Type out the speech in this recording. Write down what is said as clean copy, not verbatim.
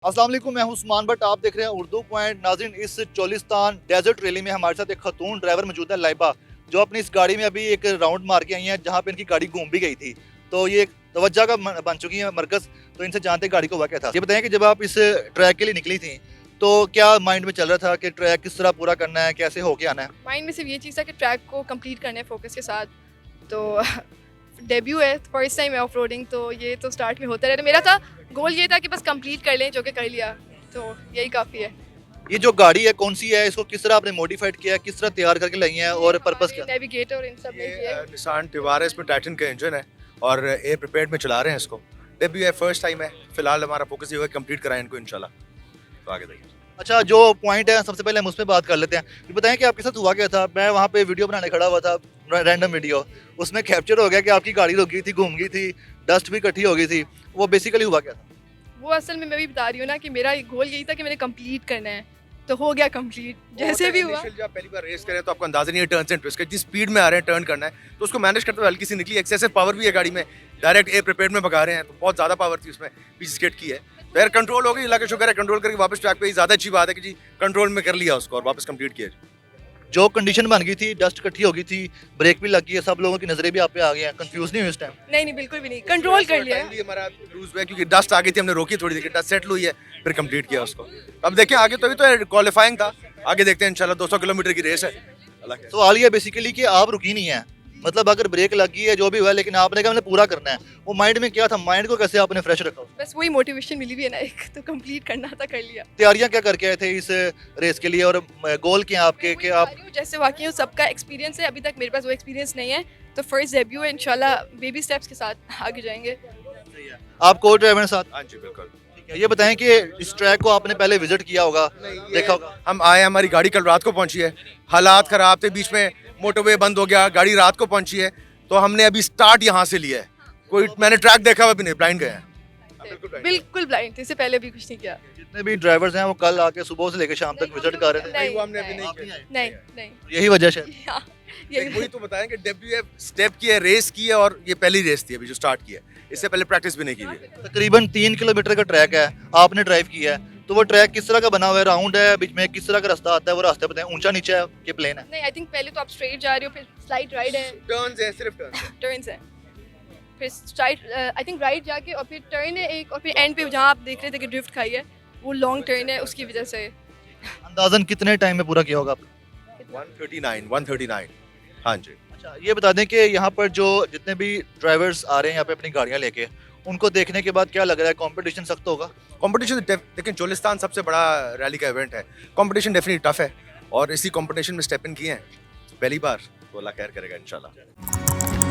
अस्सलाम वालेकुम, मैं हूं उस्मान बट आप देख रहे हैं उर्दू पॉइंट। नाज़रीन, इस चोलिस्तान डेजर्ट रैली में हमारे साथ एक खतून ड्राइवर मौजूद है, लाइबा, जो अपनी इस गाड़ी में अभी एक राउंड मार के आई हैं जहां पे इनकी गाड़ी घूम भी गई थी। तो ये एक तवज्जो का बन चुकी है मरकज़। तो इनसे जानते हैं गाड़ी को हुआ क्या था। ये बताएं कि जब आप इस ट्रैक के लिए निकली थी तो क्या माइंड में चल रहा था कि ट्रैक किस तरह पूरा करना है, कैसे होके आना है? माइंड में सिर्फ ये चीज़ था कि ट्रैक को कंप्लीट करना है फोकस के साथ। तो डेब्यू है, फर्स्ट टाइम है ऑफ रोडिंग, तो ये तो स्टार्ट में होता रहता। मेरा था गोल ये था कि बस कंप्लीट कर लें, जो कि कर लिया, तो यही काफ़ी है। ये जो गाड़ी है कौन सी है, इसको किस तरह आपने मॉडिफाइड किया है, किस तरह तैयार करके लाई है और पर्पस क्या? नेविगेटर और इन सब में ये किया। निसान टिवारा, इसमें टाइटन का इंजन है और एयर प्रिपेयर्ड में चला रहे हैं इसको। डेब्यू है, फर्स्ट टाइम है। फिलहाल हमारा फोकस ये होगा कंप्लीट कराएं इनको इंशाल्लाह। तो आगे देखिए। अच्छा, जो पॉइंट है सबसे पहले हम उस पर बात कर लेते हैं। ये बताएं कि आपके साथ हुआ क्या था? मैं वहाँ पे वीडियो बनाने खड़ा हुआ था, रैंडम वीडियो, उसमें कैप्चर हो गया कि आपकी गाड़ी रुक गई थी, घूम गई थी, डस्ट भी इकट्ठी हो गई थी। वो बेसिकली हुआ क्या था? वो असल में मैं भी बता रही हूँ ना कि मेरा गोल यही था कि मैंने कंप्लीट करना है, तो हो गया कंप्लीट जैसे भी हुआ। Initial जब आप पहली बार रेस करें तो आपको अंदाजा नहीं है टर्न्स एंड ट्विस्ट का, जिस स्पीड में आ रहे हैं टर्न करना है तो उसको मैनेज करते हुए हल्की सी निकली। एक्सेसिव पावर भी है गाड़ी में, डायरेक्ट एयर प्रिपेयर्ड में भगा रहे हैं तो बहुत ज़्यादा पावर थी उसमें, पीछे स्केट की है। तो यार कंट्रोल हो गई, अल्लाह का शुक्र है, कंट्रोल करके वापस ट्रैक पे ही ज़्यादा अच्छी बात है कि जी कंट्रोल में कर लिया उसको और वापस कंप्लीट किया। जो कंडीशन बन गई थी, डस्ट इकट्ठी हो गई थी, ब्रेक भी लग गई है, सब लोगों की नजरें भी आप पे आ गई हैं, कंफ्यूज नहीं हुई उस टाइम? नहीं नहीं, बिल्कुल भी नहीं, कंट्रोल कर लिया। टाइम भी हमारा लूज हुआ है क्योंकि डस्ट आ गई थी, हमने रोकी थोड़ी देर, डस्ट सेटल हुई है, फिर कंप्लीट किया उसको। अब देखिए आगे, तो अभी तो क्वालिफाइंग था, आगे देखते हैं इंशाल्लाह। 200 किलोमीटर की रेस है। अल्लाह के सवाल ये बेसिकली कि आप रुकी नहीं है, मतलब अगर ब्रेक लग गई है, जो भी हुआ, लेकिन आपने कहा हमने पूरा करना है। वो माइंड में क्या था? माइंड को कैसे आपने फ्रेश रखा? बस वही मोटिवेशन मिली भी है ना एक, तो कंप्लीट करना था, कर लिया। तैयारियां क्या करके आए थे इस रेस के लिए और गोल क्या आपके कि आप? जैसे वाकई सबका एक्सपीरियंस है, अभी तक मेरे पास वो एक्सपीरियंस नहीं है, तो फर्स्ट डेब्यू है, इंशाल्लाह बेबी स्टेप्स के साथ आगे जाएंगे। आप को ड्राइवर साथ? हाँ जी बिल्कुल। ठीक है, ये बताएं कि इस ट्रैक को आपने पहले विजिट किया होगा, देखा होगा? हम आए, हमारी गाड़ी कल रात को पहुंची है, हालात खराब थे, बीच में मोटरवे बंद हो गया, गाड़ी रात को पहुंची है, तो हमने अभी स्टार्ट यहाँ से लिया है। कोई मैंने ट्रैक देखा हुआ भी नहीं, ब्लाइंड गए हैं। बिल्कुल ब्लाइंड थे, इससे पहले भी कुछ नहीं किया। जितने भी ड्राइवर्स हैं वो कल आके सुबह से लेकर शाम तक विजिट कर रहे थे। नहीं, वो हमने अभी नहीं आप नहीं किया। आए? नहीं नहीं, यही वजह है। हाँ, लेकिन वही यही तो बताएं कि डेब्यू है, स्टेप की है, रेस की है और ये पहली रेस थी अभी जो स्टार्ट की है, इससे पहले प्रैक्टिस भी नहीं की हुई है। तकरीबन 3 किलोमीटर का ट्रैक है, आपने ड्राइव किया है, तो वो ट्रैक किस तरह का बना हुआ है? राउंड है, बीच में किस तरह का रास्ता आता है? वो रास्ते बताएं, ऊंचा नीचा है कि प्लेन है? नहीं। आई थिंक पहले तो आप स्ट्रेट जा रहे हो, फिर स्लाइड राइड है, टर्न्स है, सिर्फ टर्न्स है। टर्न्स है, फिर स्ट्राइट आई थिंक राइट जाके, और फिर टर्न है एक, और फिर एंड पे जहाँ आप देख रहे थे कि ड्रिफ्ट खाई है, वो लॉन्ग टर्न है, उसकी वजह से। अंदाजन कितने टाइम में पूरा किया होगा आपने? 139। हाँ जी। अच्छा, ये बता दें कि यहाँ पर जो जितने भी ड्राइवर्स आ रहे हैं यहाँ पे अपनी गाड़ियाँ लेके, उनको देखने के बाद क्या लग रहा है? कंपटीशन सख्त होगा? कंपटीशन लेकिन चोलिस्तान सबसे बड़ा रैली का इवेंट है, कंपटीशन डेफिनेटली टफ है और इसी कंपटीशन में स्टेप इन किए हैं पहली बार, तो अल्लाह खैर करेगा इंशाल्लाह।